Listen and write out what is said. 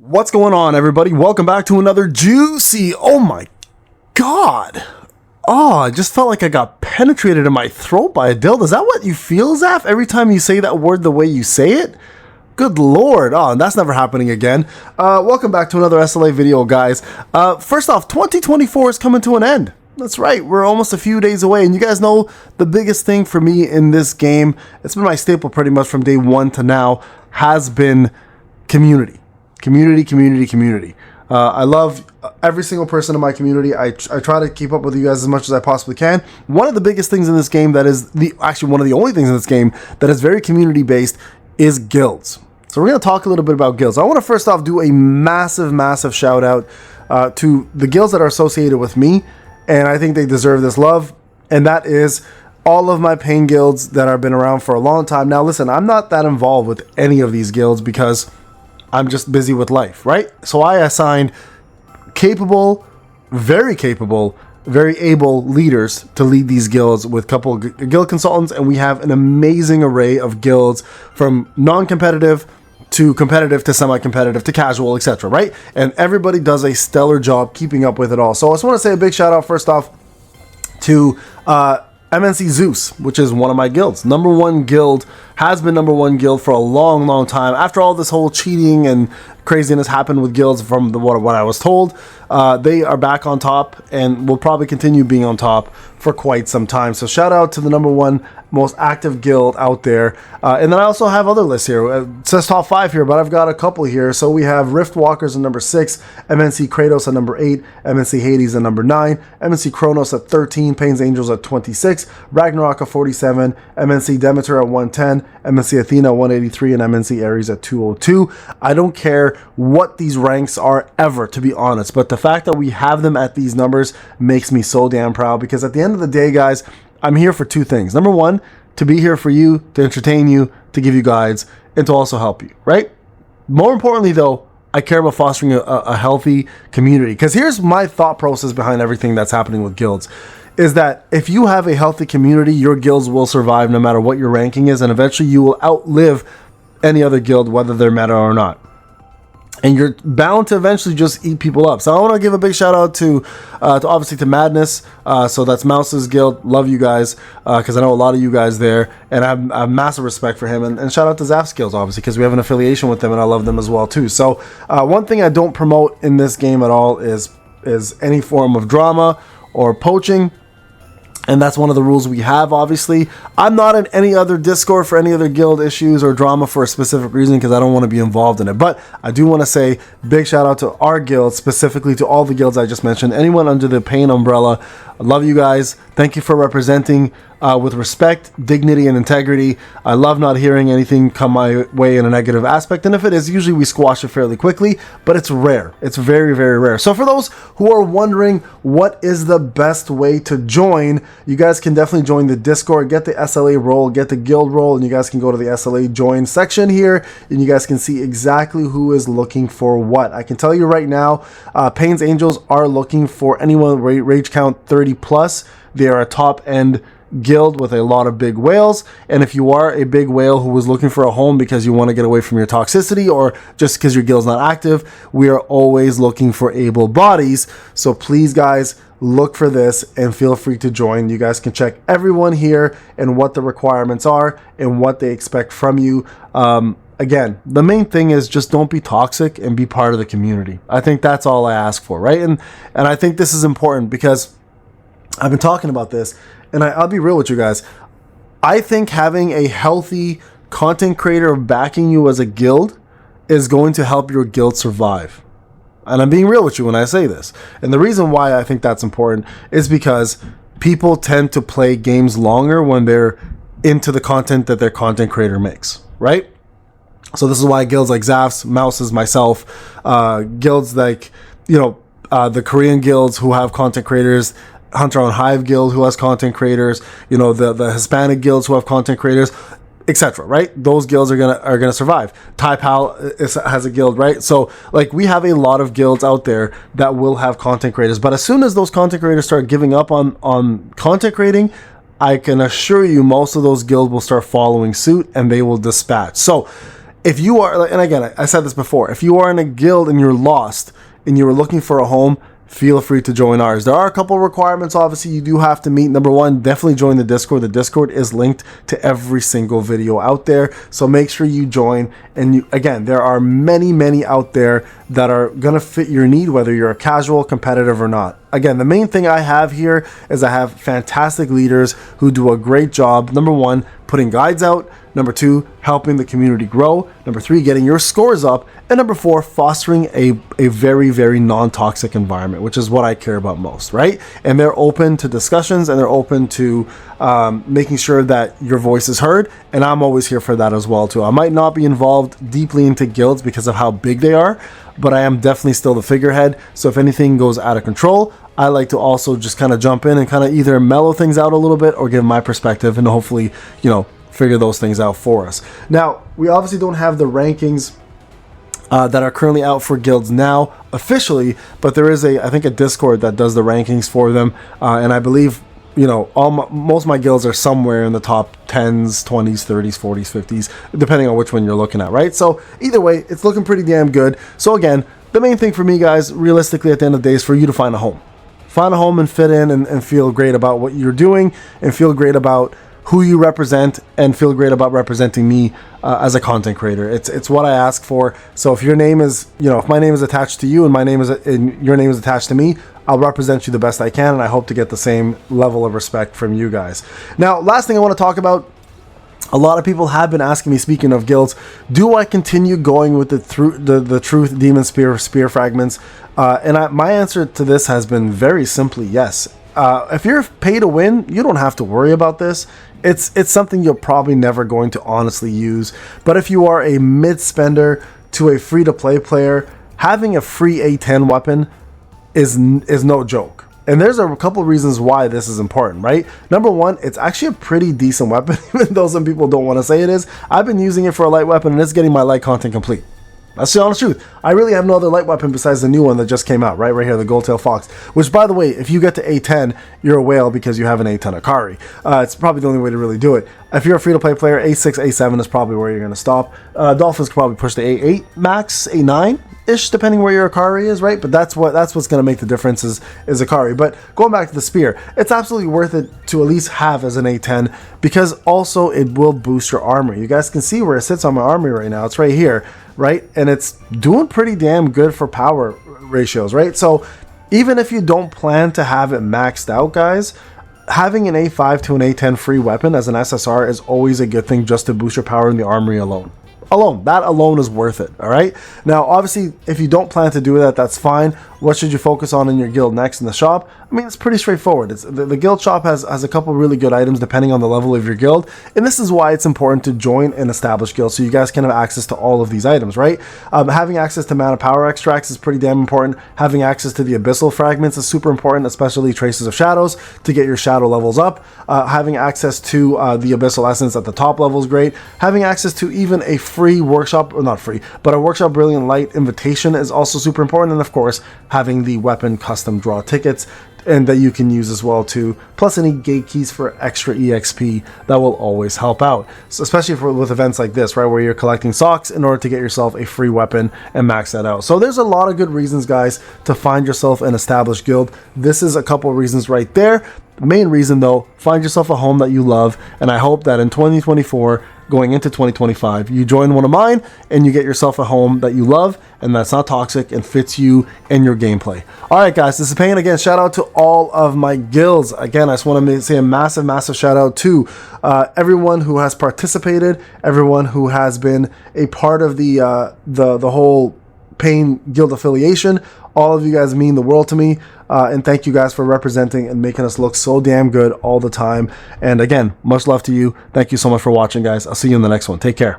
What's going on, everybody? Welcome back to another juicy, oh my god. Oh, I just felt like I got penetrated in my throat by a dildo. Is that what you feel, Zaf, every time you say that word the way you say it? Good lord. Oh, that's never happening again. Welcome back to another SLA video, guys. First off, 2024 is coming to an end. That's right, we're almost a few days away, and you guys know the biggest thing for me in this game, it's been my staple pretty much from day one to now, has been community. Community. I love every single person in my community. I try to keep up with you guys as much as I possibly can. One of the biggest things in this game that is actually one of the only things in this game that is very community based is guilds. So we're going to talk a little bit about guilds. I want to first off do a massive shout out to the guilds that are associated with me, and I think they deserve this love, and that is all of my Payne guilds that have been around for a long time. Now listen, I'm not that involved with any of these guilds because I'm just busy with life, right? So I assigned capable, very able leaders to lead these guilds with a couple of guild consultants, and we have an amazing array of guilds from non-competitive to competitive to semi-competitive to casual, etc., right? And everybody does a stellar job keeping up with it all. So I just want to say a big shout out first off to MNC Zeus, which is one of my guilds. Number one guild, has been number one guild for a long time. After all this whole cheating and craziness happened with guilds from what I was told, they are back on top and will probably continue being on top for quite some time. So shout out to the number one most active guild out there. And then I also have other lists here. It says top 5 here, but I've got a couple here. So we have Rift Walkers at number 6, MNC Kratos at number 8, MNC Hades at number 9, MNC Kronos at 13, Payne's Angels at 26, Ragnarok at 47, MNC Demeter at 110, MNC Athena at 183, and MNC Ares at 202. I don't care what these ranks are ever, to be honest, but the fact that we have them at these numbers makes me so damn proud, because at the end of the day, guys, I'm here for two things. Number one, to be here for you, to entertain you, to give you guides, and to also help you, right? More importantly, though, I care about fostering a healthy community, because here's my thought process behind everything that's happening with guilds, is that if you have a healthy community, your guilds will survive no matter what your ranking is, and eventually you will outlive any other guild, whether they're meta or not. And you're bound to eventually just eat people up. So I want to give a big shout out to obviously to Madness. So that's Mouse's guild. Love you guys, because I know a lot of you guys there, and I have massive respect for him. And shout out to Zaf's guilds, obviously, because we have an affiliation with them, and I love them as well too. So one thing I don't promote in this game at all is any form of drama or poaching. And that's one of the rules we have, obviously. I'm not in any other Discord for any other guild issues or drama for a specific reason, because I don't want to be involved in it. But I do want to say big shout out to our guild, specifically to all the guilds I just mentioned. Anyone under the Payne umbrella, I love you guys. Thank you for representing with respect, dignity, and integrity. I love not hearing anything come my way in a negative aspect, and if it is, usually we squash it fairly quickly, but it's rare. It's very rare. So for those who are wondering what is the best way to join, you guys can definitely join the Discord, get the SLA role, get the guild role, and you guys can go to the SLA join section here, and you guys can see exactly who is looking for what. I can tell you right now, Payne's Angels are looking for anyone with rage count 30 plus. They are a top end guild with a lot of big whales, and if you are a big whale who is looking for a home because you want to get away from your toxicity or just because your guild's not active, we are always looking for able bodies. So please, guys, look for this and feel free to join. You guys can check everyone here and what the requirements are and what they expect from you. Again, the main thing is just don't be toxic and be part of the community. I think that's all I ask for, right? And I think this is important because I've been talking about this, and I'll be real with you guys. I think having a healthy content creator backing you as a guild is going to help your guild survive. And I'm being real with you when I say this. And the reason why I think that's important is because people tend to play games longer when they're into the content that their content creator makes, right? So this is why guilds like Zaf's, Mouse's, myself, guilds like, the Korean guilds who have content creators, Hunter on Hive guild who has content creators, the Hispanic guilds who have content creators, etc., right? Those guilds are gonna survive. Pal has a guild, right? So like we have a lot of guilds out there that will have content creators, but as soon as those content creators start giving up on content creating, I can assure you most of those guilds will start following suit and they will dispatch. So if you are, and again, I said this before, if you are in a guild and you're lost and you're looking for a home, feel free to join ours. There are a couple requirements, obviously, you do have to meet. Number one, definitely join the Discord. The Discord is linked to every single video out there, so make sure you join. And again, there are many out there that are gonna fit your need, whether you're a casual, competitive, or not. Again, the main thing I have here is I have fantastic leaders who do a great job. Number one, putting guides out. Number two, helping the community grow. Number three, getting your scores up. And number four, fostering a very non-toxic environment, which is what I care about most, right? And they're open to discussions, and they're open to making sure that your voice is heard. And I'm always here for that as well too. I might not be involved deeply into guilds because of how big they are, but I am definitely still the figurehead. So if anything goes out of control, I like to also just kind of jump in and kind of either mellow things out a little bit or give my perspective and hopefully, you know, figure those things out for us. Now, we obviously don't have the rankings that are currently out for guilds now officially, but there is I think a Discord that does the rankings for them, and I believe, you know, most of my guilds are somewhere in the top 10s, 20s, 30s, 40s, 50s, depending on which one you're looking at, right? So either way, it's looking pretty damn good. So again, the main thing for me, guys, realistically at the end of the day is for you to find a home. Find a home and fit in and feel great about what you're doing and feel great about who you represent and feel great about representing me as a content creator. It's what I ask for. So if your name is, you know, if my name is attached to you and your name is attached to me, I'll represent you the best I can, and I hope to get the same level of respect from you guys. Now, last thing I want to talk about, a lot of people have been asking me, speaking of guilds, do I continue going with the Truth Demon Spear fragments? And my answer to this has been very simply yes. If you're pay to win, you don't have to worry about this. It's something you're probably never going to honestly use. But if you are a mid spender to a free to play player, having a free A10 weapon is no joke. And there's a couple reasons why this is important, right? Number one, it's actually a pretty decent weapon, even though some people don't want to say it is. I've been using it for a light weapon, and it's getting my light content complete. That's the honest truth. I really have no other light weapon besides the new one that just came out, right here, the Goldtail Fox. Which, by the way, if you get to A10, you're a whale because you have an A10 Akari. It's probably the only way to really do it. If you're a free-to-play player, A6, A7 is probably where you're going to stop. Dolphins could probably push to A8 max, A9-ish, depending where your Akari is, right? But that's what's going to make the difference is Akari. But going back to the spear, it's absolutely worth it to at least have as an A10 because also it will boost your armor. You guys can see where it sits on my armor right now. It's right here, right? And it's doing pretty damn good for power ratios, right? So even if you don't plan to have it maxed out, guys, having an A5 to an A10 free weapon as an SSR is always a good thing just to boost your power in the armory alone. That alone is worth it, all right? Now, obviously, if you don't plan to do that, that's fine. What should you focus on in your guild next in the shop? I mean, it's pretty straightforward. The guild shop has a couple really good items depending on the level of your guild, and this is why it's important to join an established guild so you guys can have access to all of these items, right? Having access to mana power extracts is pretty damn important. Having access to the abyssal fragments is super important, especially traces of shadows to get your shadow levels up. Having access to the abyssal essence at the top level is great. Having access to even a free workshop, or not free, but a workshop brilliant light invitation is also super important. And of course, having the weapon custom draw tickets and that you can use as well too, plus any gate keys for extra EXP that will always help out. So especially with events like this, right, where you're collecting socks in order to get yourself a free weapon and max that out. So there's a lot of good reasons, guys, to find yourself an established guild. This is a couple of reasons right there. The main reason though, find yourself a home that you love, and I hope that in 2024 going into 2025, you join one of mine and you get yourself a home that you love and that's not toxic and fits you and your gameplay. All right, guys, this is Payne again. Shout out to all of my guilds. Again, I just want to say a massive shout out to everyone who has participated, everyone who has been a part of the whole Payne guild affiliation. All of you guys mean the world to me, and thank you guys for representing and making us look so damn good all the time. And again, much love to you. Thank you so much for watching, guys. I'll see you in the next one. Take care.